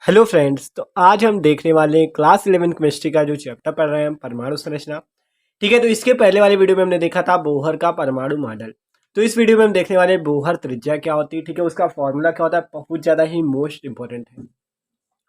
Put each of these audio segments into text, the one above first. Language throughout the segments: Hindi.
Hello friends. तो आज हम देखने वाले हैं क्लास 11 केमिस्ट्री का जो चैप्टर पढ़ रहे हैं परमाणु संरचना। ठीक है, तो इसके पहले वाले वीडियो में हमने देखा था बोहर का परमाणु मॉडल। तो इस वीडियो में हम देखने वाले हैं बोहर त्रिज्या क्या होती है। ठीक है, उसका फॉर्मूला क्या होता है, बहुत ज़्यादा ही मोस्ट इंपॉर्टेंट है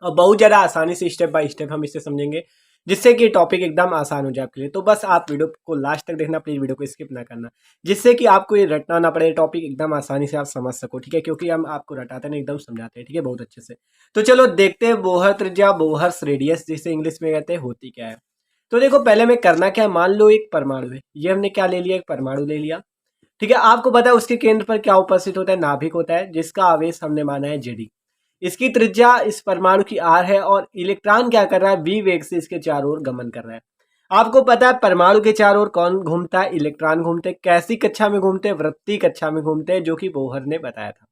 और बहुत ज़्यादा आसानी से स्टेप बाय स्टेप हम इसे समझेंगे, जिससे कि टॉपिक एकदम आसान हो जाए आपके लिए। तो बस आप वीडियो को लास्ट तक देखना, प्लीज़ वीडियो को स्किप ना करना, जिससे कि आपको ये रटना ना पड़े, टॉपिक एकदम आसानी से आप समझ सको। ठीक है, क्योंकि हम आपको रटाते नहीं, एकदम समझाते हैं। ठीक है, बहुत अच्छे से। तो चलो देखते हैं बोहर त्रिज्या, बोहर्स रेडियस जिसे इंग्लिश में कहते हैं, होती क्या है। तो देखो, पहले हमें करना क्या है, मान लो एक परमाणु है, ये हमने क्या ले लिया, एक परमाणु ले लिया। ठीक है, आपको पता है उसके केंद्र पर क्या उपस्थित होता है, नाभिक होता है, जिसका आवेश हमने माना है जेडी। इसकी त्रिज्या इस परमाणु की आर है और इलेक्ट्रॉन क्या कर रहा है, वी वेग से इसके चारों ओर गमन कर रहा है। आपको पता है परमाणु के चारों ओर कौन घूमता है, इलेक्ट्रॉन घूमते हैं। कैसी कक्षा में घूमते हैं, वृत्तीय कक्षा में घूमते हैं, जो कि बोहर ने बताया था।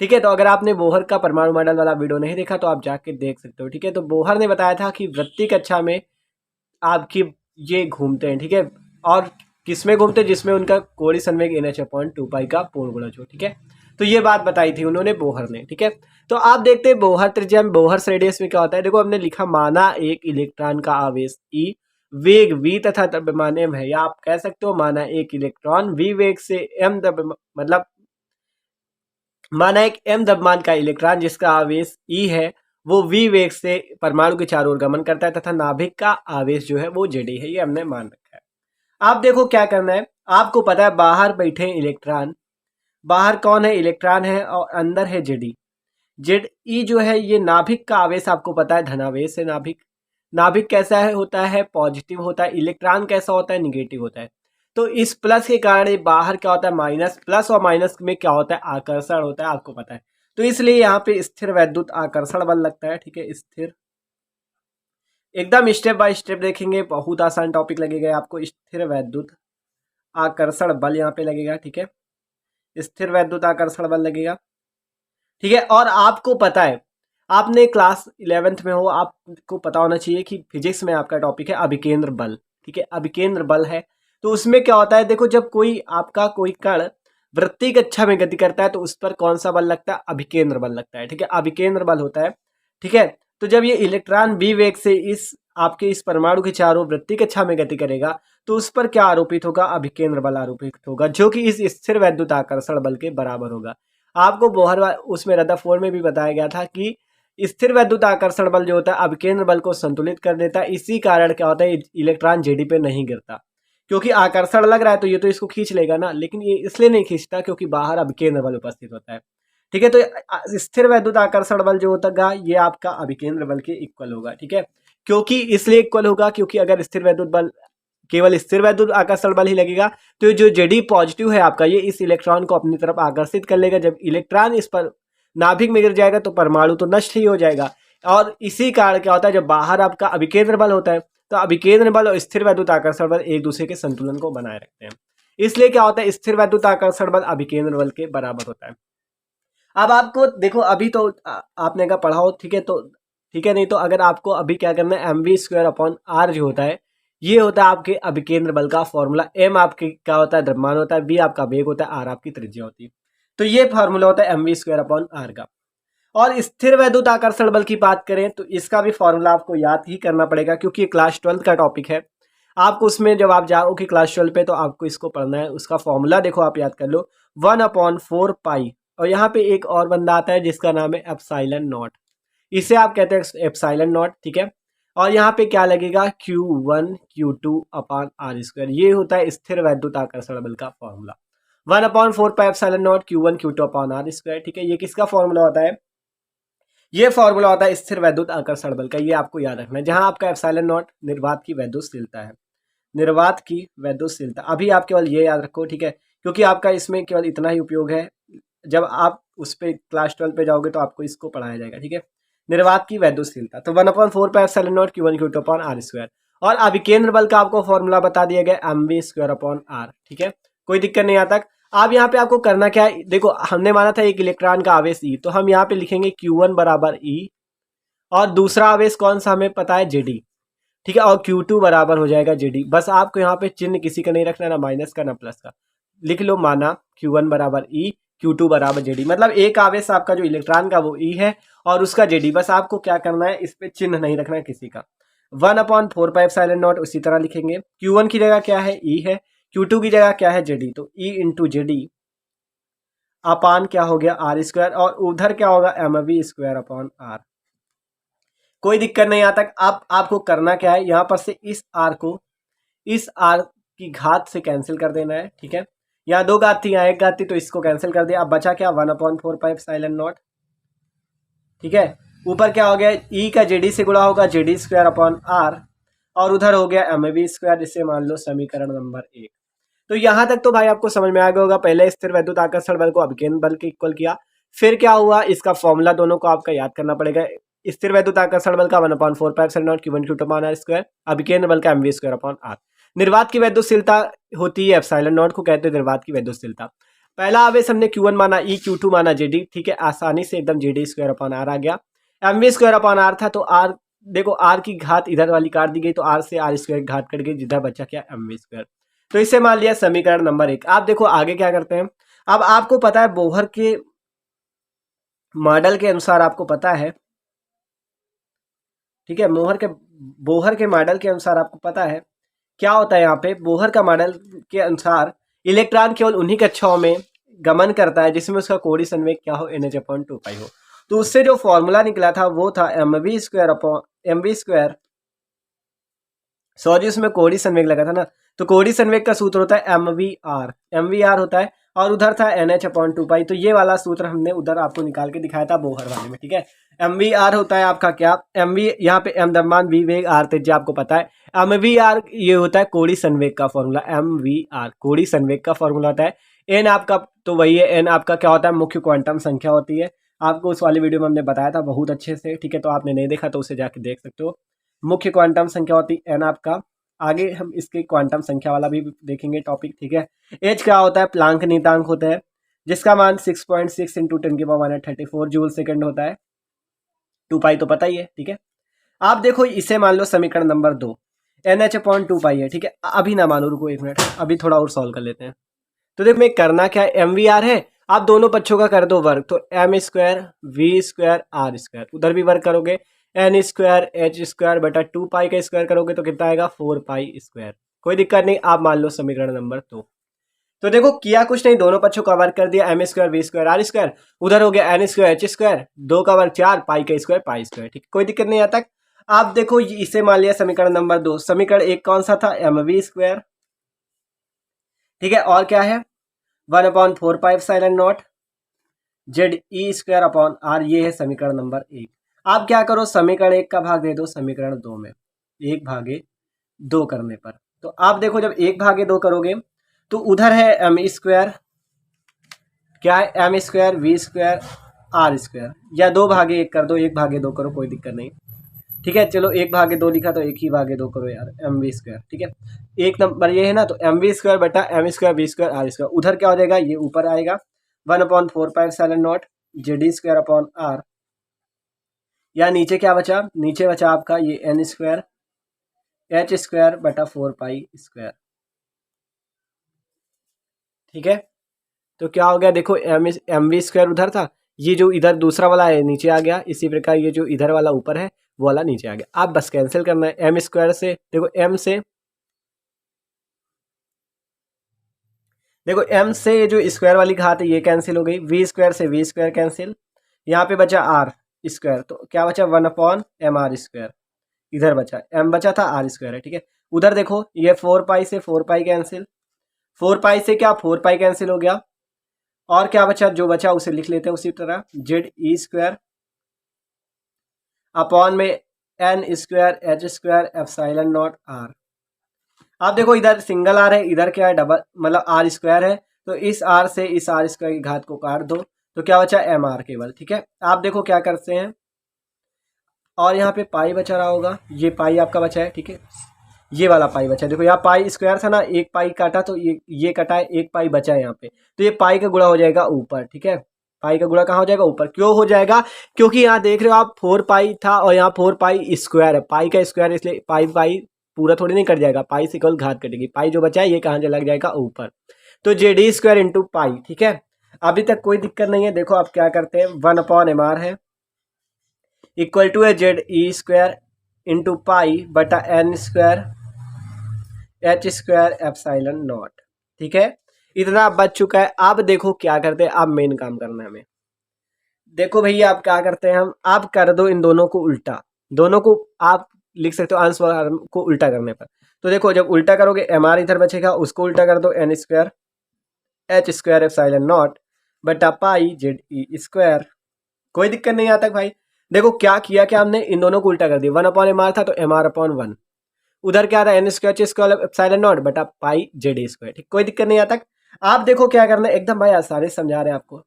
ठीक है, तो अगर आपने बोहर का परमाणु मॉडल वाला वीडियो नहीं देखा तो आप जाके देख सकते हो। ठीक है, तो बोहर ने बताया था कि वृत्तीय कक्षा में आपकी ये घूमते हैं। ठीक है, और किसमें घूमते हैं, जिसमें उनका कोणीय संवेग NH/2 का पूर्ण गुणज हो। ठीक है, तो ये बात बताई थी उन्होंने, बोहर ने। ठीक है, तो आप देखते हैं बोहर त्रिज्या में, बोहर रेडियस में क्या होता है। देखो, हमने लिखा माना एक इलेक्ट्रॉन का आवेश E, वेग v तथा द्रव्यमान m है, या आप कह सकते हो माना एक इलेक्ट्रॉन v वेग से m मतलब माना एक m द्रव्यमान का इलेक्ट्रॉन जिसका आवेश E है, वो v वेग से परमाणु के चारों ओर गमन करता है तथा नाभिक का आवेश जो है वो Jd है, ये हमने मान रखा है। आप देखो क्या करना है, आपको पता है बाहर बैठे इलेक्ट्रॉन, बाहर कौन है, इलेक्ट्रॉन है, और अंदर है जेडी। जेड ई जो है ये नाभिक का आवेश, आपको पता है धनावेश है नाभिक। नाभिक कैसा है, होता है पॉजिटिव होता है। इलेक्ट्रॉन कैसा होता है, निगेटिव होता है। तो इस प्लस के कारण ये बाहर क्या होता है, माइनस। प्लस और माइनस में क्या होता है, आकर्षण होता है, आपको पता है। तो इसलिए यहाँ पे स्थिर वैद्युत आकर्षण बल लगता है। ठीक है, स्थिर, एकदम स्टेप बाय स्टेप देखेंगे, बहुत आसान टॉपिक लगेगा आपको। स्थिर वैद्युत आकर्षण बल यहाँ पे लगेगा। ठीक है, स्थिर वैद्युत आकर्षण बल लगेगा। ठीक है, और आपको पता है, आपने क्लास 11th में हो, आपको पता होना चाहिए कि फिजिक्स में आपका टॉपिक है अभिकेंद्र बल। ठीक है, अभिकेंद्र बल है, तो उसमें क्या होता है, देखो जब कोई आपका कोई कण वृत्तीय कक्षा में गति करता है तो उस पर कौन सा बल लगता है, अभिकेंद्र बल लगता है। ठीक है, अभिकेंद्र बल होता है। ठीक है, तो जब ये इलेक्ट्रॉन बी वेग से इस आपके इस परमाणु के चारों वृत्तीय कक्षा में गति करेगा तो उस पर क्या आरोपित होगा, अभिकेंद्र बल आरोपित होगा, जो कि इस स्थिर वैद्युत आकर्षण बल के बराबर होगा। आपको बोहर उसमें रदरफोर्ड में भी बताया गया था कि स्थिर वैद्युत आकर्षण बल जो होता है अभिकेंद्र बल को संतुलित कर देता है। इसी कारण क्या होता है, इलेक्ट्रॉन जेडी पे नहीं गिरता, क्योंकि आकर्षण लग रहा है तो ये तो इसको खींच लेगा ना, लेकिन ये इसलिए नहीं खींचता क्योंकि बाहर अभिकेंद्र बल उपस्थित होता है। ठीक है, तो स्थिर वैद्युत आकर्षण बल जो होगा ये आपका अभिकेंद्र बल के इक्वल होगा। ठीक है, क्योंकि इसलिए इक्वल होगा क्योंकि अगर स्थिर वैद्युत बल, केवल स्थिर वैद्युत आकर्षण बल ही लगेगा तो जो जेडी पॉजिटिव है आपका, ये इस इलेक्ट्रॉन को अपनी तरफ आकर्षित कर लेगा। जब इलेक्ट्रॉन इस पर नाभिक में गिर जाएगा तो परमाणु तो नष्ट ही हो जाएगा। और इसी कारण क्या होता है, जब बाहर आपका अभिकेंद्र बल होता है तो अभिकेंद्र बल और स्थिर वैद्युत आकर्षण बल एक दूसरे के संतुलन को बनाए रखते हैं। इसलिए क्या होता है, स्थिर वैद्युत आकर्षण बल अभिकेंद्र बल के बराबर होता है। अब आपको देखो, अभी तो आपने कहा पढ़ा हो, ठीक है, तो ठीक है, नहीं तो अगर आपको अभी क्या करना है, mv² / r जो होता है ये होता है आपके अभिकेंद्र बल का फॉर्मूला। m आपके क्या होता है, द्रव्यमान होता है, v आपका वेग होता है, r आपकी त्रिज्या होती है। तो ये फॉर्मूला होता है mv² / r का। और स्थिर वैद्युत आकर्षण बल की बात करें तो इसका भी फॉर्मूला आपको याद ही करना पड़ेगा, क्योंकि ये क्लास 12 का टॉपिक है। आपको उसमें जब आप जाओगे क्लास 12 पे तो आपको इसको पढ़ना है। उसका फॉर्मूला देखो, आप याद कर लो, 1/4 पाई, और यहाँ पे एक और बंदा आता है जिसका नाम है एप्सिलॉन नॉट, इसे आप कहते हैं एप्सिलॉन नॉट। ठीक है, और यहाँ पे क्या लगेगा, Q1 Q2/r², ये होता है स्थिर वैद्युत आकर्षण बल का formula. 1/4 pi epsilon not Q1 Q2/r²। ठीक है, ये किसका फॉर्मूला होता है, ये फॉर्मूला होता है स्थिर वैद्युत आकर्षण बल का। ये आपको याद रखना है, जहां आपका एप्सिलॉन नॉट निर्वात की वैद्युतशीलता है, निर्वात की वैद्युतशीलता। अभी आप केवल ये याद रखो। ठीक है, क्योंकि आपका इसमें केवल इतना ही उपयोग है, जब आप उस पे क्लास 12 पे जाओगे तो आपको इसको पढ़ाया जाएगा। ठीक है, निर्वात की वैद्युतशीलता, तो 1/4 pi epsilon not Q1 Q2/r²। और अभिकेंद्र बल का आपको फॉर्मूला बता दिया गया mv²/r। ठीक है, कोई दिक्कत नहीं आता। अब यहाँ पे आपको करना क्या है, देखो हमने माना था एक इलेक्ट्रॉन का आवेश E, तो हम यहाँ पे लिखेंगे Q1 = E, और दूसरा आवेश कौन सा हमें पता है, Jd। ठीक है, और Q2 बराबर हो जाएगा Jd। बस आपको यहाँ पे चिन्ह किसी का नहीं रखना, ना माइनस का ना प्लस का, लिख लो माना Q1 = E, Q2 बराबर जेडी, मतलब एक आवेश आपका जो इलेक्ट्रॉन का वो ई है और उसका जेडी, बस आपको क्या करना है, इस पे चिन्ह नहीं रखना है किसी का। 1/4πε0 उसी तरह लिखेंगे। Q1 की जगह क्या है, ई है, Q2 की जगह क्या है, जेडी, तो ई इंटू जेडी अपान क्या हो गया, आर स्क्वायर, और उधर क्या होगा, M V square upon R. कोई दिक्कत नहीं आता। अब आपको करना क्या है, यहाँ पर से इस आर को इस आर की घात से कैंसिल कर देना है, ठीक है। यहाँ 2 घात थी, यहाँ 1 घात थी, तो इसको कैंसिल कर दिया। अब बचा क्या, 1/4πε0, ठीक है। ऊपर क्या हो गया, ई का जेडी से गुणा होगा, जेडी स्क्वायर अपॉन आर, और उधर हो गया एम वी स्क्वायर, जिसे मान लो समीकरण नंबर 1। तो यहाँ तक तो भाई आपको समझ में आ गया होगा। पहले स्थिर वैद्युत आकर्षण बल को अभिकेंद्र बल के इक्वल किया, फिर क्या हुआ, इसका फॉर्मूला दोनों को आपका याद करना पड़ेगा। स्थिर वैद्युत आकर्षण बल का 1/4πε0 Q1 Q2 upon are square, अभिकेंद्र बल का M V square upon R. निर्वात की वैद्युतशीलता होती है एप्सिलॉन नॉट को कहते हैं निर्वात की वैद्युतशीलता। पहला आवेश हमने Q1 माना, ई Q2 माना जेडी, ठीक है, आसानी से एकदम जेडी स्क्वायर अपॉन आर आ गया। M V square upon R था, तो आर देखो, आर की घात इधर वाली काट दी गई, तो आर से आर स्क्वायर की घात कट गई, जिधर बचा क्या, एम वी स्क्वायर। तो इसे मान लिया समीकरण नंबर 1। आप देखो आगे क्या करते हैं। अब आपको पता है बोहर के मॉडल के अनुसार, आपको पता है, ठीक है, बोहर के मॉडल के अनुसार आपको पता है क्या होता है। यहाँ पे बोहर का मॉडल के अनुसार इलेक्ट्रॉन केवल उन्हीं कक्षाओं में गमन करता है जिसमें उसका कोणीय संवेग क्या हो, NH/2π हो। तो उससे जो फॉर्मूला निकला था वो था सॉरी, उसमें कोणीय संवेग लगा था ना, तो कोणीय संवेग का सूत्र होता है MVR होता है, और उधर था NH/2π। तो ये वाला सूत्र हमने उधर आपको निकाल के दिखाया था बोहर वाले में, ठीक है। MVR होता है आपका क्या, MV, यहाँ पे M द्रव्यमान, V वेग, R त्रिज्या, आपको पता है। MVR ये होता है कोणीय संवेग का फॉर्मूला, MVR कोणीय संवेग का फॉर्मूला होता है। N आपका तो वही है, N आपका क्या होता है, मुख्य क्वांटम संख्या होती है। आपको उस वाली वीडियो में हमने बताया था बहुत अच्छे से, ठीक है। तो आपने नहीं देखा तो उसे जाके देख सकते हो। मुख्य क्वांटम संख्या होती है N आपका। आगे हम इसके क्वांटम संख्या वाला भी देखेंगे टॉपिक, ठीक है। H क्या होता है, प्लांक नियतांक होता है, जिसका मान 6.6 × 10⁻34 जूल सेकंड होता है। 2π तो पता ही है, ठीक है। आप देखो इसे मान लो समीकरण नंबर 2, NH/2π है, ठीक है। अभी ना मानो, रुको 1 मिनट, अभी थोड़ा और सॉल्व कर लेते हैं। तो देखो मैं करना क्या है, MVR है, आप दोनों पक्षों का कर दो वर्ग, तो M square V square R square, उधर भी वर्ग करोगे, N स्क्वायर H स्क्वायर बटा 2π का स्क्वायर करोगे तो कितना आएगा, 4π स्क्वायर। कोई दिक्कत नहीं, आप मान लो समीकरण नंबर 2। तो देखो किया कुछ नहीं, दोनों पक्षों का वर्ग कर दिया, M square V square R square, उधर हो गया N स्क्वायर H स्क्वायर, 2 का वर्ग 4, पाई का स्क्वायर पाई स्क्वायर, ठीक, कोई दिक्कत नहीं आता। आप देखो इसे मान लिया समीकरण नंबर 2। समीकरण 1 कौन सा था, MV स्क्वायर, ठीक है, और क्या है, 1/4πε0 ZE स्क्वायर अपॉन R, ये है समीकरण नंबर 1। आप क्या करो, समीकरण 1 का भाग दे दो समीकरण 2 में, 1/2 करने पर। तो आप देखो जब 1/2 करोगे तो उधर है M स्क्वायर, क्या है, M square V square R square, या 2/1 कर दो, 1/2 करो, कोई दिक्कत नहीं, ठीक है। चलो 1/2 लिखा तो 1/2 करो यार, MV स्क्वायर, ठीक है। एक नंबर ये है ना, तो MV स्क्वायर बटा M square V square R square, उधर क्या हो जाएगा, ये ऊपर आएगा 1/4πε0 ZD स्क्वायर अपॉन R, या नीचे क्या बचा, नीचे बचा आपका ये N स्क्वायर H स्क्वायर बटा 4π स्क्वायर, ठीक है। तो क्या हो गया, देखो MV स्क्वायर उधर था, ये जो इधर दूसरा वाला है नीचे आ गया, इसी प्रकार ये जो इधर वाला ऊपर है वो वाला नीचे आ गया। आप बस कैंसिल करना है, M स्क्वायर से देखो, M से जो स्क्वायर वाली घात है ये कैंसिल हो गई, V स्क्वायर से V स्क्वायर कैंसिल, यहाँ पे बचा R स्क्वायर, तो क्या बचा 1/mR स्क्वायर, इधर बचा M बचा था, R स्क्वायर है, ठीक है। उधर देखो ये 4π से 4π कैंसिल, 4π से क्या 4π कैंसिल हो गया, और क्या बचा, जो बचा उसे लिख लेते हैं उसी तरह, ZE स्क्वायर अपॉन में N square H square ε0 R। आप देखो इधर सिंगल आर है, इधर क्या है, डबल, मतलब R स्क्वायर है, तो इस R से इस R स्क्वायर की घात को काट दो, तो क्या बचा MR केवल, ठीक है। आप देखो क्या करते हैं, और यहाँ पे पाई बचा रहा होगा, ये पाई आपका बचा है, ठीक है, ये वाला पाई बचा है। देखो यहाँ पाई स्क्वायर था ना, एक पाई काटा तो ये कटा है, एक पाई बचा है यहाँ पे, तो ये पाई का गुणा हो जाएगा ऊपर, ठीक है। पाई का गुणा कहाँ हो जाएगा, ऊपर। क्यों हो जाएगा, क्योंकि यहाँ देख रहे हो आप 4π था और यहाँ 4π स्क्वायर है, पाई का स्क्वायर, इसलिए पाई पूरा थोड़ी नहीं कट जाएगा, पाई से केवल घात कटेगी, पाई जो बचा है ये कहाँ लग जाएगा, ऊपर। तो जेडी स्क्वायर इंटू पाई, ठीक है। अभी तक कोई दिक्कत नहीं है। देखो आप क्या करते हैं, 1/mr है इक्वल टू है ZE² इंटू पाई बटा N² H² एप्सिलॉन नॉट। ठीक है, इतना बच चुका है। अब देखो क्या करते हैं, अब मेन काम करना है हमें। देखो भैया आप क्या करते हैं, हम आप कर दो इन दोनों को उल्टा, दोनों को आप लिख सकते हो आंसर को उल्टा करने पर। तो देखो जब उल्टा करोगे mr इधर बचेगा, उसको उल्टा कर दो N² H² एप्सिलॉन नॉट बटा पाई ZE²। कोई दिक्कत नहीं आता भाई। देखो क्या किया कि हमने इन दोनों को उल्टा कर दिया, 1/mr था तो mr/1, उधर क्या था N² एप्सिलॉन नॉट बटा पाई ZE²। ठीक, कोई दिक्कत नहीं आता। आप देखो क्या करना है, एकदम भाई आसानी से समझा रहे हैं आपको।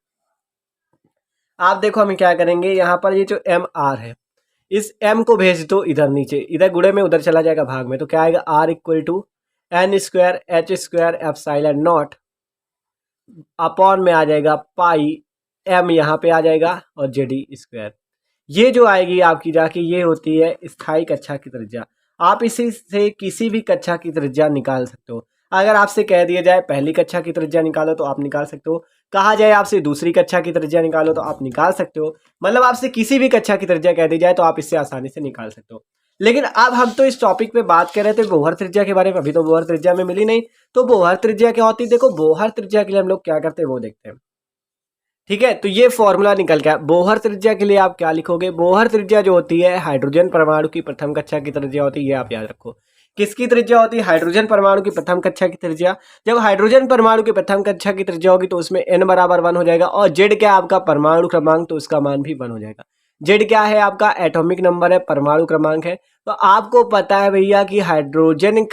आप देखो हम क्या करेंगे, यहाँ पर ये जो mr है, इस m को भेज दो इधर नीचे, इधर गुणे में उधर चला जाएगा भाग में, तो क्या आएगा r equal to N² H² epsilon not upon में आ जाएगा पाई m यहाँ पे आ जाएगा और ZE²। ये जो आएगी आपकी जाके ये होती है स्थायी कक्षा की त्रिज्या। आप इसी से किसी भी कक्षा की त्रिज्या निकाल सकते हो। अगर आपसे कह दिया जाए पहली कक्षा की त्रिज्या निकालो तो आप निकाल सकते हो, कहा जाए आपसे दूसरी कक्षा की त्रिज्या निकालो तो आप निकाल सकते हो, मतलब आपसे किसी भी कक्षा की त्रिज्या कह दी जाए तो आप इससे आसानी से निकाल सकते हो। लेकिन अब हम तो इस टॉपिक पे बात कर रहे थे बोहर त्रिज्या के बारे में, अभी तो बोहर त्रिज्या में मिली नहीं। तो बोहर त्रिज्या क्या होती है, देखो बोहर त्रिज्या के लिए हम लोग क्या करते हैं वो देखते हैं। ठीक है, तो ये फॉर्मूला निकल गया। बोहर त्रिज्या के लिए आप क्या लिखोगे, बोहर त्रिज्या जो होती है हाइड्रोजन परमाणु की प्रथम कक्षा की त्रिज्या होती है, ये आप याद रखो। किसकी त्रिज्या होती है, हाइड्रोजन परमाणु की प्रथम कक्षा की त्रिज्या। जब हाइड्रोजन परमाणु की प्रथम कक्षा की त्रिज्या होगी तो उसमें n बराबर 1 हो जाएगा, और जेड क्या आपका परमाणु क्रमांक, तो उसका मान भी 1 हो जाएगा। जेड क्या है आपका एटॉमिक नंबर है, परमाणु क्रमांक है। तो आपको पता है भैया कि हाइड्रोजन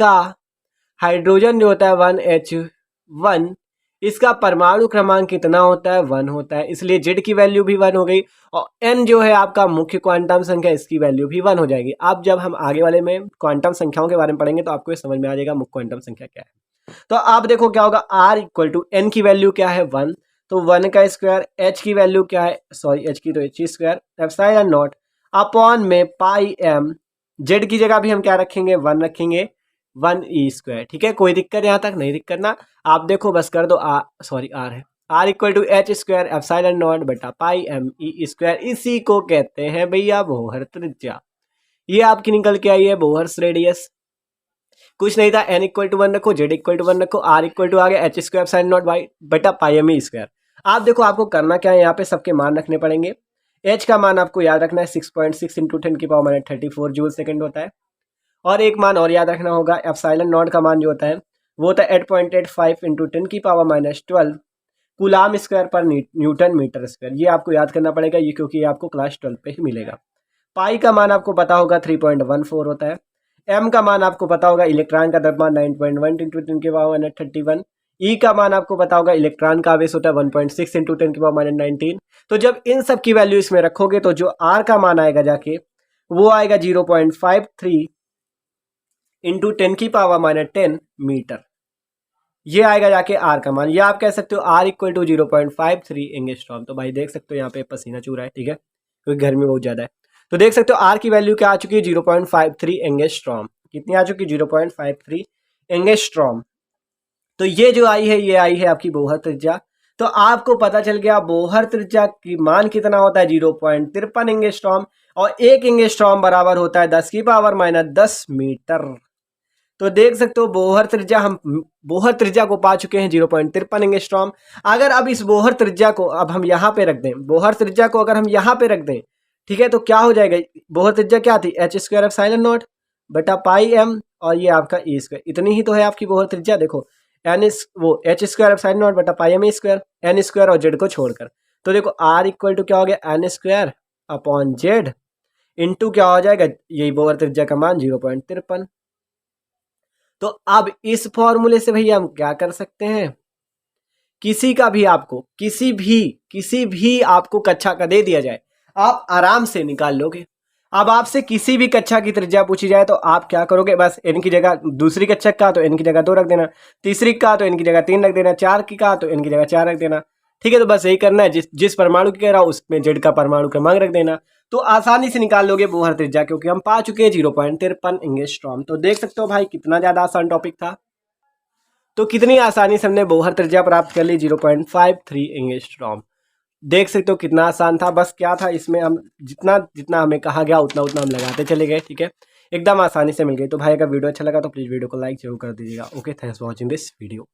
जो होता है 1H1, इसका परमाणु क्रमांक कितना होता है, 1 होता है, इसलिए जेड की वैल्यू भी 1 हो गई। और एन जो है आपका मुख्य क्वांटम संख्या, इसकी वैल्यू भी 1 हो जाएगी। अब जब हम आगे वाले में क्वांटम संख्याओं के बारे में पढ़ेंगे तो आपको ये समझ में आ जाएगा मुख्य क्वांटम संख्या क्या है। तो आप देखो क्या होगा, आर इक्वल टू एन की वैल्यू क्या है 1, तो 1 का स्क्वायर, एच की वैल्यू क्या है, सॉरी एच की तो H² एप्सिलॉन नॉट अपॉन में पाई m, जेड की जगह भी हम क्या रखेंगे 1 रखेंगे, 1E²। ठीक है, कोई दिक्कत यहाँ तक, नहीं दिक्कत ना। आप देखो बस कर दो आर है, R equal to H² epsilon not बटा पाई m E²। इसी को कहते हैं भैया बोहर त्रिज्या। ये आपकी निकल के आई है बोहर्स रेडियस। कुछ नहीं था, n इक्वल टू 1 रखो, z इक्वल टू 1 रखो, r इक्वल टू आ गया H² एप्सिलॉन नॉट बाई बटा पाई m E²। आप देखो आपको करना क्या है, यहाँ पे सबके मान रखने पड़ेंगे। h का मान आपको याद रखना है 6.6 इंटू 10⁻34 जूल सेकेंड होता है। और एक मान और याद रखना होगा, एप्सिलॉन नॉट का मान जो होता है वो होता है 8.85 इंटू 10⁻12 कूलाम स्क्वायर पर न्यूटन मीटर स्क्वायर। ये आपको याद करना पड़ेगा, ये क्योंकि ये आपको क्लास 12 पे ही मिलेगा। पाई का मान आपको पता होगा 3.14 होता है। एम का मान आपको पता होगा, इलेक्ट्रॉन का द्रव्यमान 9.1 इंटू 10⁻31। ई का मान आपको पता होगा, इलेक्ट्रॉन का आवेश होता है 1.6 इंटू 10⁻19। तो जब इन सब की वैल्यू इसमें रखोगे तो जो आर का मान आएगा जाके वो आएगा 0.53 इंटू 10⁻10 मीटर। ये आएगा जाके आर का मान, या आप कह सकते हो आर इक्वल टू 0.53 एंगस्ट्रॉम। तो भाई देख सकते हो यहाँ पे पसीना चू रहा है, ठीक है, क्योंकि गर्मी बहुत ज़्यादा है। तो देख सकते हो आर की वैल्यू क्या आ चुकी है, 0.53 एंगस्ट्रॉम। कितनी आ चुकी है, 0.53 एंगस्ट्रॉम। तो ये जो आई है, ये आई है आपकी बोहर त्रिज्या। तो आपको पता चल गया बोहर त्रिज्या की मान कितना होता है, 0.53 एंगस्ट्रॉम, और 1 एंगस्ट्रॉम बराबर होता है 10⁻10 मीटर। तो देख सकते हो बोहर त्रिज्या, हम बोहर त्रिज्या को पा चुके हैं 0.53 एंगस्ट्रॉम। अगर अब इस बोहर त्रिज्या को अब हम यहाँ पे रख दें, बोहर त्रिज्या को अगर हम यहाँ पे रख दें, ठीक है, तो क्या हो जाएगा, बोहर त्रिज्या क्या थी, H² एप्सिलॉन नॉट बटा पाई m, और ये आपका E²। इतनी ही तो है आपकी बोहर त्रिज्या। देखो H² एप्सिलॉन नॉट बटा पाई m N² और जेड को छोड़कर। तो देखो R इक्वल टू क्या हो गया, N² अपॉन जेड इंटू क्या हो जाएगा, यही बोहर त्रिज्या का मान 0.53। तो अब इस फॉर्मूले से भैया हम क्या कर सकते हैं, किसी भी आपको कक्षा का दे दिया जाए, आप आराम से निकाल लोगे। अब आपसे किसी भी कक्षा की त्रिज्या पूछी जाए तो आप क्या करोगे, बस n की जगह, दूसरी कक्षा का तो n की जगह 2 रख देना, तीसरी का तो n की जगह 3 रख देना, 4 की का तो n की जगह 4 रख देना। ठीक है, तो बस यही करना है, जिस परमाणु की कह रहा हूं उसमें जेड का परमाणु क्रमांक रख देना, तो आसानी से निकाल लोगे बोहर त्रिज्या, क्योंकि हम पा चुके हैं 0.53 एंगस्ट्रॉम। तो देख सकते हो भाई कितना ज्यादा आसान टॉपिक था। तो कितनी आसानी से हमने बोहर त्रिज्या प्राप्त कर ली 0.53 एंगस्ट्रॉम। देख सकते हो कितना आसान था। बस क्या था इसमें, हम जितना जितना हमें कहा गया उतना उतना हम लगाते चले गए। ठीक है, एकदम आसानी से मिल गई। तो भाई अगर वीडियो अच्छा लगा तो प्लीज़ वीडियो को लाइक जरूर कर दीजिएगा। Okay, thanks for watching this video.